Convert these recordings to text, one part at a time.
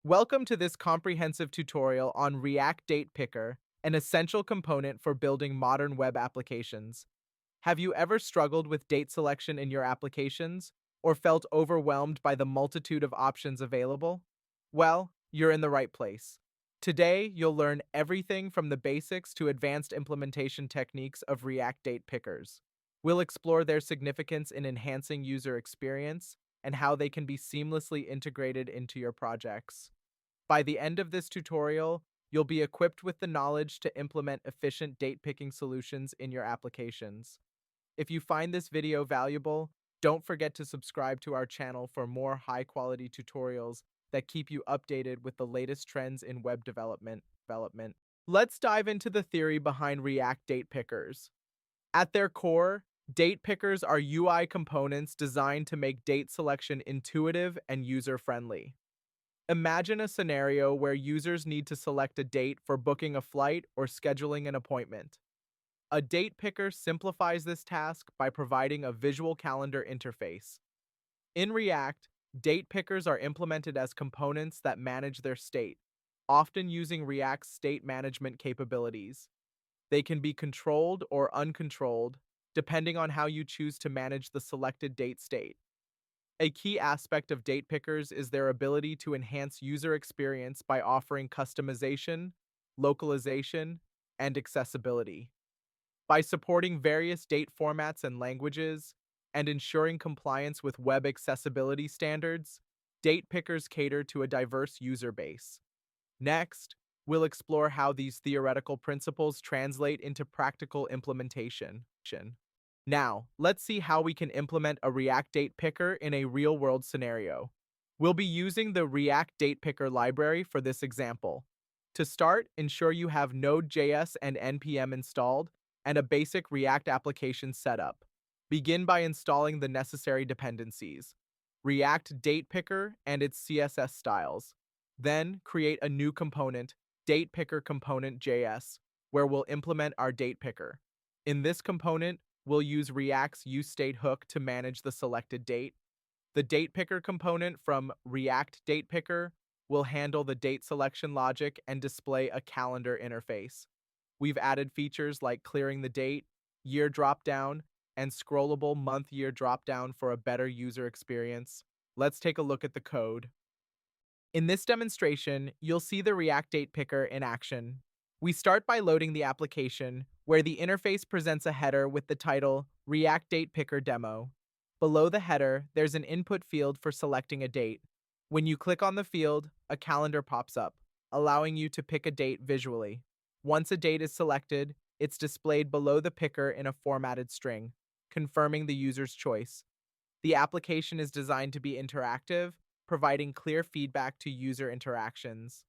Welcome to this comprehensive tutorial on React Date Picker, an essential component for building modern web applications. Have you ever struggled with date selection in your applications or felt overwhelmed by the multitude of options available? Well, you're in the right place. Today, you'll learn everything from the basics to advanced implementation techniques of React Date Pickers. We'll explore their significance in enhancing user experience and how they can be seamlessly integrated into your projects. By the end of this tutorial, you'll be equipped with the knowledge to implement efficient date picking solutions in your applications. If you find this video valuable, don't forget to subscribe to our channel for more high-quality tutorials that keep you updated with the latest trends in web development. Let's dive into the theory behind React Date Pickers. At their core, date pickers are UI components designed to make date selection intuitive and user-friendly. Imagine a scenario where users need to select a date for booking a flight or scheduling an appointment. A date picker simplifies this task by providing a visual calendar interface. In React, date pickers are implemented as components that manage their state, often using React's state management capabilities. They can be controlled or uncontrolled, depending on how you choose to manage the selected date state. A key aspect of date pickers is their ability to enhance user experience by offering customization, localization, and accessibility. By supporting various date formats and languages, and ensuring compliance with web accessibility standards, date pickers cater to a diverse user base. Next, we'll explore how these theoretical principles translate into practical implementation. Now, let's see how we can implement a React Date Picker in a real-world scenario. We'll be using the React Date Picker library for this example. To start, ensure you have Node.js and NPM installed and a basic React application setup. Begin by installing the necessary dependencies, React Date Picker and its CSS styles. Then, create a new component, Date Picker Component.js, where we'll implement our date picker. In this component, we'll use React's useState hook to manage the selected date. The date picker component from React Date Picker will handle the date selection logic and display a calendar interface. We've added features like clearing the date, year dropdown, and scrollable month-year dropdown for a better user experience. Let's take a look at the code. In this demonstration, you'll see the React Date Picker in action. We start by loading the application, where the interface presents a header with the title React Date Picker Demo. Below the header, there's an input field for selecting a date. When you click on the field, a calendar pops up, allowing you to pick a date visually. Once a date is selected, it's displayed below the picker in a formatted string, confirming the user's choice. The application is designed to be interactive, providing clear feedback to user interactions.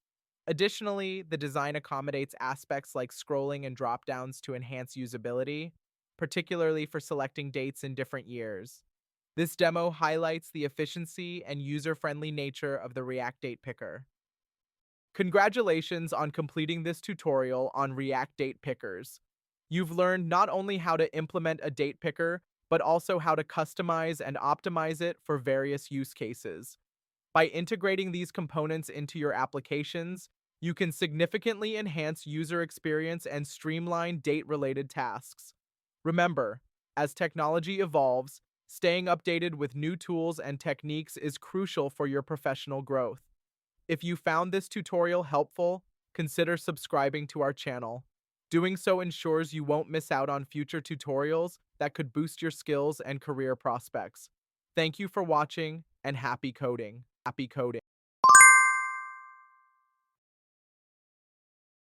Additionally, the design accommodates aspects like scrolling and dropdowns to enhance usability, particularly for selecting dates in different years. This demo highlights the efficiency and user-friendly nature of the React Date Picker. Congratulations on completing this tutorial on React Date Pickers. You've learned not only how to implement a date picker, but also how to customize and optimize it for various use cases. By integrating these components into your applications, you can significantly enhance user experience and streamline date-related tasks. Remember, as technology evolves, staying updated with new tools and techniques is crucial for your professional growth. If you found this tutorial helpful, consider subscribing to our channel. Doing so ensures you won't miss out on future tutorials that could boost your skills and career prospects. Thank you for watching, and happy coding.